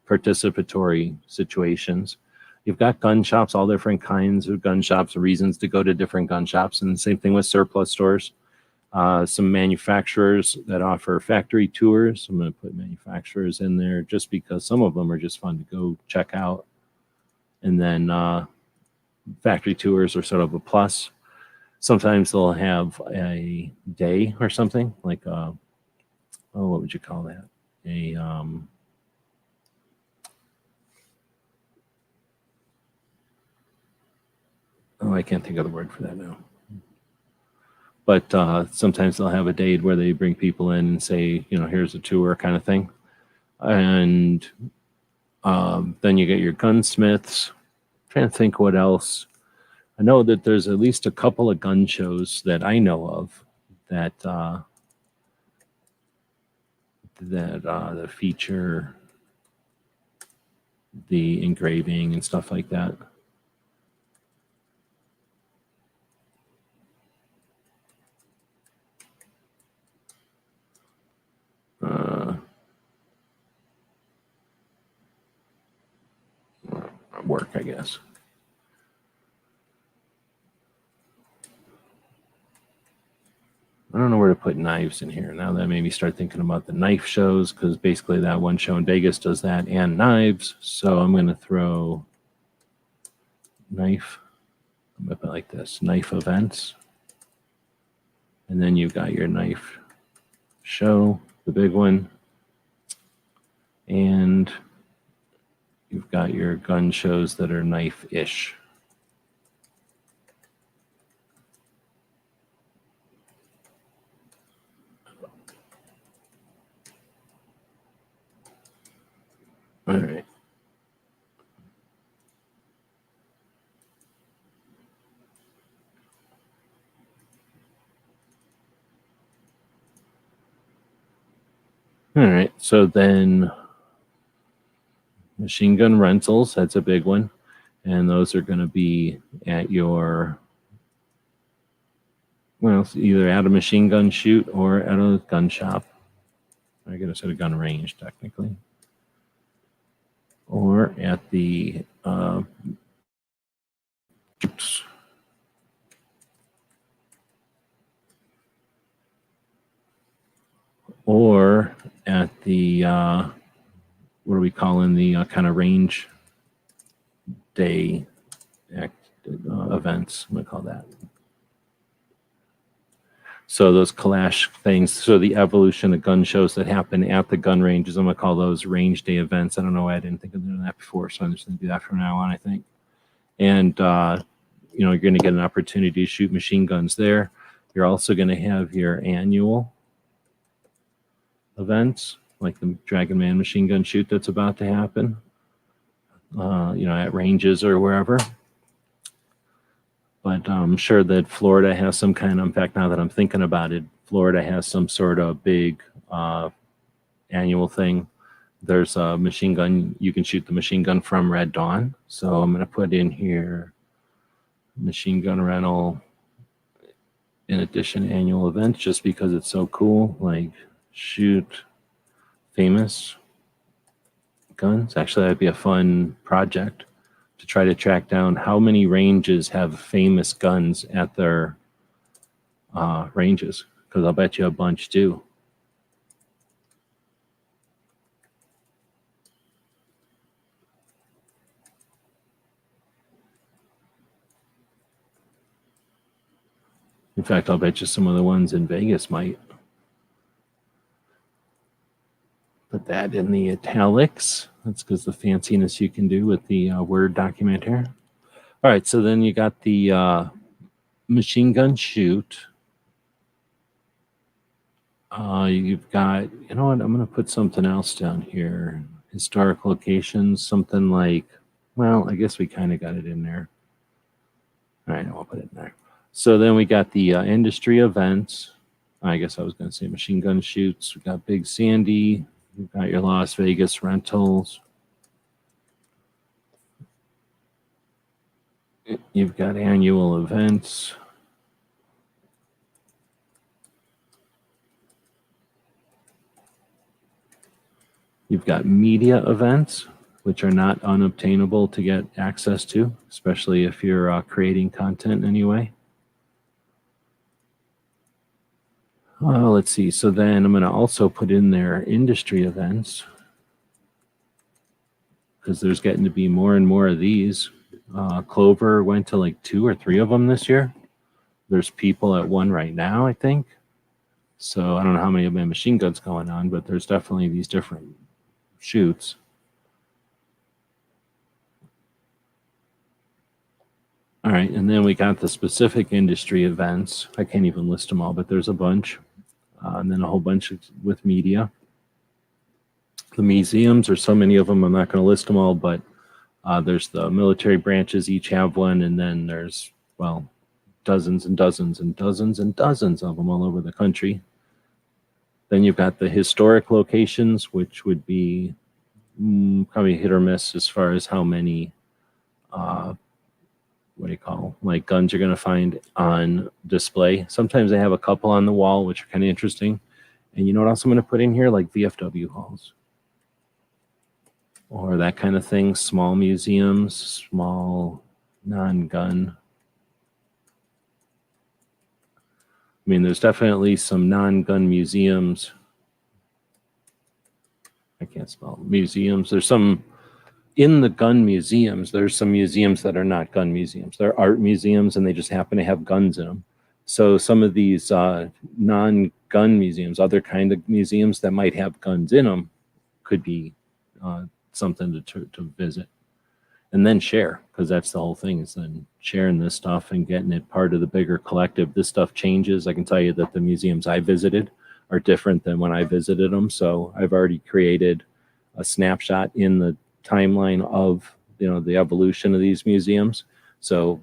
participatory situations. You've got gun shops, all different kinds of gun shops, reasons to go to different gun shops, and the same thing with surplus stores. Some manufacturers that offer factory tours. I'm going to put manufacturers in there just because some of them are just fun to go check out. And then factory tours are sort of a plus. Sometimes they'll have a day or something like what would you call that? I can't think of the word for that now. But sometimes they'll have a day where they bring people in and say, here's a tour kind of thing. And then you get your gunsmiths. I'm trying to think what else. I know that there's at least a couple of gun shows that I know of that that feature the engraving and stuff like that. Work, I guess. I don't know where to put knives in here. Now that made me start thinking about the knife shows, because basically that one show in Vegas does that and knives. So I'm going to throw knife. I'm going to put it like this, knife events. And then you've got your knife show, the big one. And you've got your gun shows that are knife-ish. All right. All right, so then machine gun rentals, that's a big one. And those are going to be at your, well, either at a machine gun shoot or at a gun shop. I guess at a gun range, technically. Or at the or at the what are we calling the kind of range day events? I'm gonna call that. So those Kalash things, so the evolution of gun shows that happen at the gun ranges, I'm gonna call those range day events. I don't know why I didn't think of doing that before, so I'm just gonna do that from now on, I think. And you're gonna get an opportunity to shoot machine guns there. You're also gonna have your annual events, like the Dragon Man machine gun shoot that's about to happen, at ranges or wherever. But I'm sure that Florida has some kind of, in fact, now that I'm thinking about it, Florida has some sort of big annual thing. There's a machine gun, you can shoot the machine gun from Red Dawn. So I'm going to put in here machine gun rental, in addition annual events, just because it's so cool. Like shoot famous guns. Actually, that'd be a fun project to try to track down how many ranges have famous guns at their ranges, because I'll bet you a bunch do. In fact, I'll bet you some of the ones in Vegas might. Put that in the italics. That's because the fanciness you can do with the Word document here. All right, so then you got the machine gun shoot. You've got, you know what, I'm going to put something else down here. Historic locations, something like, well, I guess we kind of got it in there. All right, I'll put it in there. So then we got the industry events. I guess I was going to say machine gun shoots. We've got Big Sandy. We've got your Las Vegas rentals. You've got annual events. You've got media events, which are not unobtainable to get access to, especially if you're creating content anyway. Let's see. So then I'm going to also put in there industry events, because there's getting to be more and more of these. Clover went to like 2 or 3 of them this year. There's people at one right now, I think. So I don't know how many of my machine guns going on, but there's definitely these different shoots. All right, and then we got the specific industry events. I can't even list them all, but there's a bunch. And then a whole bunch with media. The museums, there's so many of them, I'm not going to list them all, but there's the military branches, each have one, and then there's, well, dozens and dozens and dozens and dozens of them all over the country. Then you've got the historic locations, which would be probably hit or miss as far as how many, like guns you're going to find on display. Sometimes they have a couple on the wall, which are kind of interesting. And you know what else I'm going to put in here? Like VFW halls. Or that kind of thing. Small museums, small non-gun. I mean, there's definitely some non-gun museums. I can't spell museums. There's some in the gun museums. There's some museums that are not gun museums. They're art museums, and they just happen to have guns in them. So some of these non-gun museums, other kind of museums that might have guns in them, could be something to visit. And then share, because that's the whole thing, is then sharing this stuff and getting it part of the bigger collective. This stuff changes. I can tell you that the museums I visited are different than when I visited them. So I've already created a snapshot in the timeline of, the evolution of these museums. So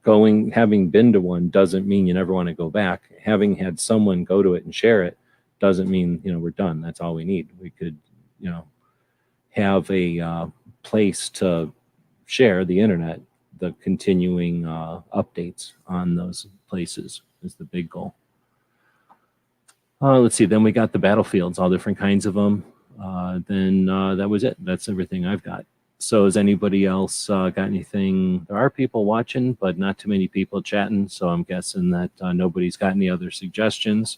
having been to one doesn't mean you never want to go back. Having had someone go to it and share it doesn't mean, we're done. That's all we need. We could, have a place to share the internet, the continuing updates on those places is the big goal. Let's see, then we got the battlefields, all different kinds of them. Then that was it. That's everything I've got. So has anybody else got anything? There are people watching, but not too many people chatting. So I'm guessing that nobody's got any other suggestions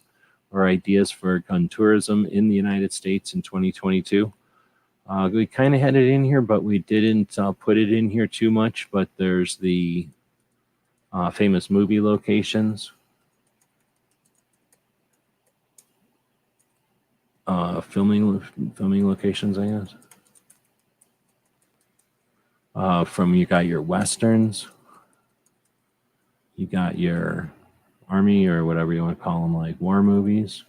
or ideas for gun tourism in the United States in 2022. We kind of had it in here, but we didn't put it in here too much. But there's the famous movie locations. Filming locations, I guess. From you got your westerns, you got your army or whatever you want to call them, like war movies,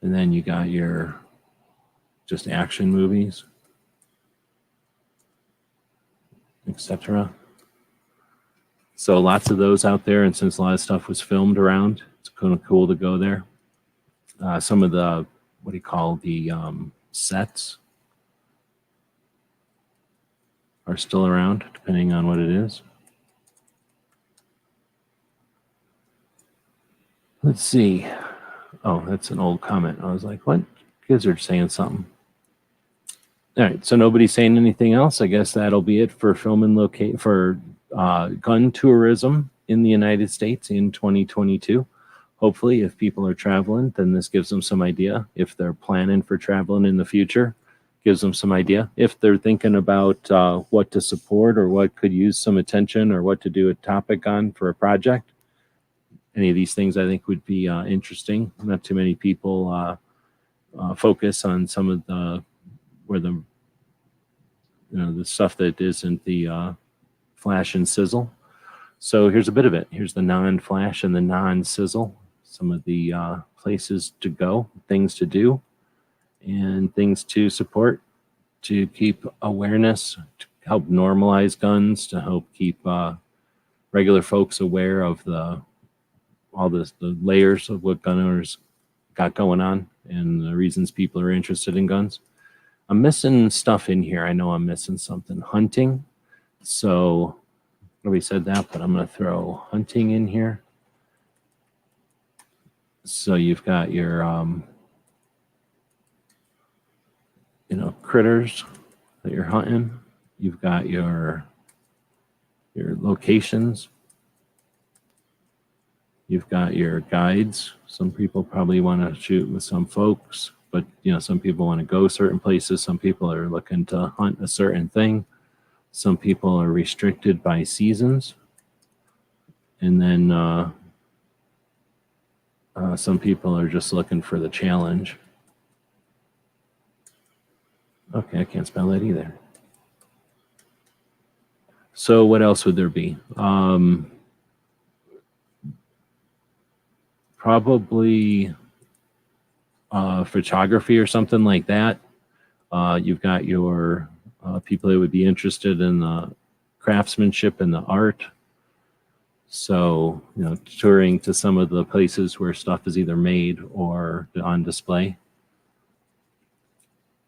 and then you got your just action movies, etc. So lots of those out there, and since a lot of stuff was filmed around, it's kind of cool to go there. Some of the sets are still around, depending on what it is. Let's see. Oh, that's an old comment. I was like, what? Gizzard saying something. All right, so nobody's saying anything else. I guess that'll be it for gun tourism in the United States in 2022. Hopefully, if people are traveling, then this gives them some idea. If they're planning for traveling in the future, gives them some idea. If they're thinking about what to support or what could use some attention or what to do a topic on for a project, any of these things I think would be interesting. Not too many people focus on some of the stuff that isn't the flash and sizzle. So here's a bit of it. Here's the non-flash and the non-sizzle. Some of the places to go, things to do, and things to support to keep awareness, to help normalize guns, to help keep regular folks aware of all the layers of what gun owners got going on and the reasons people are interested in guns. I'm missing stuff in here. I know I'm missing something. Hunting. So nobody said that, but I'm going to throw hunting in here. So you've got your, critters that you're hunting. You've got your locations. You've got your guides. Some people probably want to shoot with some folks, but some people want to go certain places. Some people are looking to hunt a certain thing. Some people are restricted by seasons. And then some people are just looking for the challenge. Okay, I can't spell that either. So what else would there be? Probably photography or something like that. You've got your people that would be interested in the craftsmanship and the art. So, touring to some of the places where stuff is either made or on display.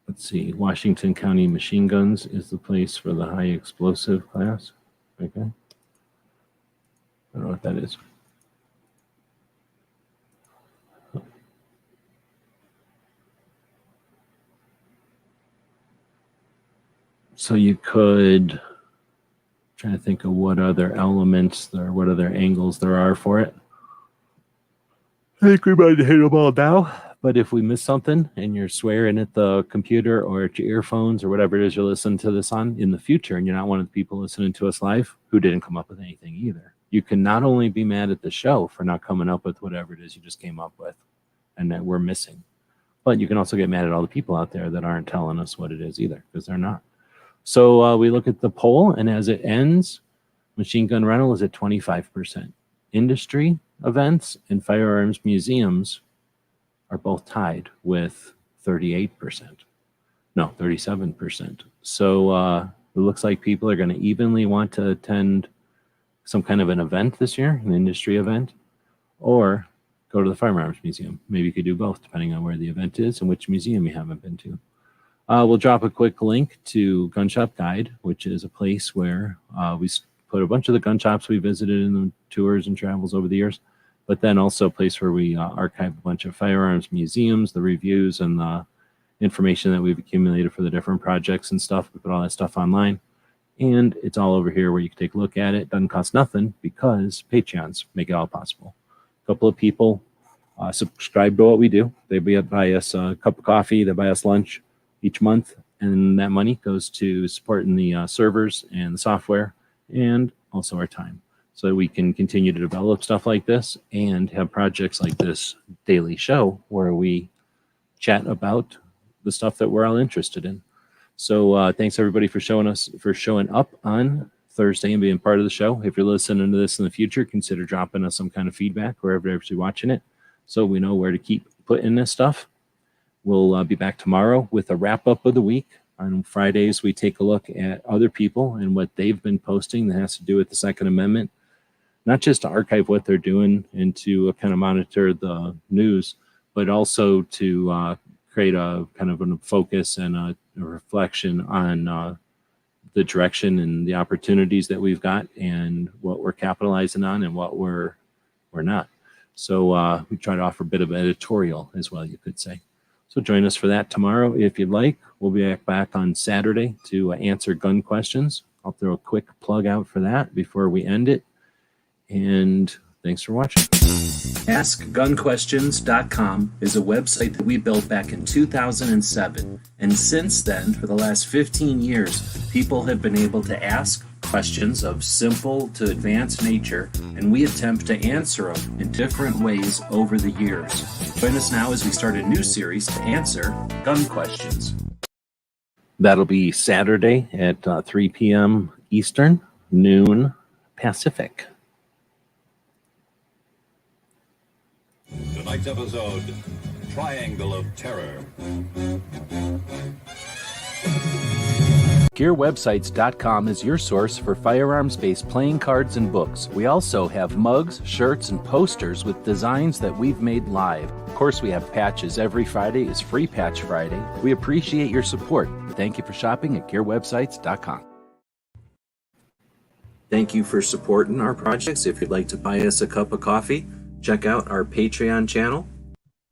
Let's see, Washington County Machine Guns is the place for the high explosive class. Okay. I don't know what that is. So you could, trying to think of what other elements there, what other angles there are for it. I think we might hit them all now. But if we miss something and you're swearing at the computer or at your earphones or whatever it is you're listening to this on in the future, and you're not one of the people listening to us live who didn't come up with anything either, you can not only be mad at the show for not coming up with whatever it is you just came up with and that we're missing, but you can also get mad at all the people out there that aren't telling us what it is either, because they're not. So we look at the poll, and as it ends, machine gun rental is at 25%. Industry events and firearms museums are both tied with 38%. No, 37%. So it looks like people are going to evenly want to attend some kind of an event this year, an industry event, or go to the Firearms Museum. Maybe you could do both, depending on where the event is and which museum you haven't been to. We'll drop a quick link to Gun Shop Guide, which is a place where we put a bunch of the gun shops we visited in the tours and travels over the years, but then also a place where we archive a bunch of firearms museums, the reviews, and the information that we've accumulated for the different projects and stuff. We put all that stuff online, and it's all over here where you can take a look at it. Doesn't cost nothing because Patreons make it all possible. A couple of people subscribe to what we do. They buy us a cup of coffee, they buy us lunch each month, and that money goes to supporting the servers and the software and also our time, so that we can continue to develop stuff like this and have projects like this daily show where we chat about the stuff that we're all interested in. So thanks everybody for showing up on Thursday and being part of the show. If you're listening to this in the future, consider dropping us some kind of feedback wherever you're watching it, so we know where to keep putting this stuff. We'll be back tomorrow with a wrap up of the week. On Fridays, we take a look at other people and what they've been posting that has to do with the Second Amendment, not just to archive what they're doing and to kind of monitor the news, but also to create a kind of a focus and a reflection on the direction and the opportunities that we've got and what we're capitalizing on and what we're not. So we try to offer a bit of editorial as well, you could say. So join us for that tomorrow if you'd like. We'll be back on Saturday to answer gun questions. I'll throw a quick plug out for that before we end it. And thanks for watching. AskGunQuestions.com is a website that we built back in 2007. And since then, for the last 15 years, people have been able to ask questions of simple to advanced nature, and we attempt to answer them in different ways over the years. Join us now as we start a new series to answer gun questions. That'll be Saturday at 3 p.m. Eastern, noon Pacific. Tonight's episode, Triangle of Terror. GearWebsites.com is your source for firearms-based playing cards and books. We also have mugs, shirts, and posters with designs that we've made live. Of course, we have patches. Every Friday is Free Patch Friday. We appreciate your support. Thank you for shopping at GearWebsites.com. Thank you for supporting our projects. If you'd like to buy us a cup of coffee, check out our Patreon channel.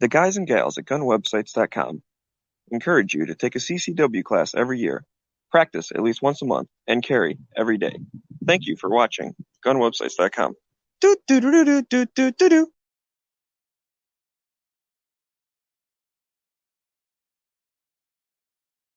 The guys and gals at gunwebsites.com encourage you to take a CCW class every year, practice at least once a month, and carry every day. Thank you for watching gunwebsites.com. Do do do do do do do do.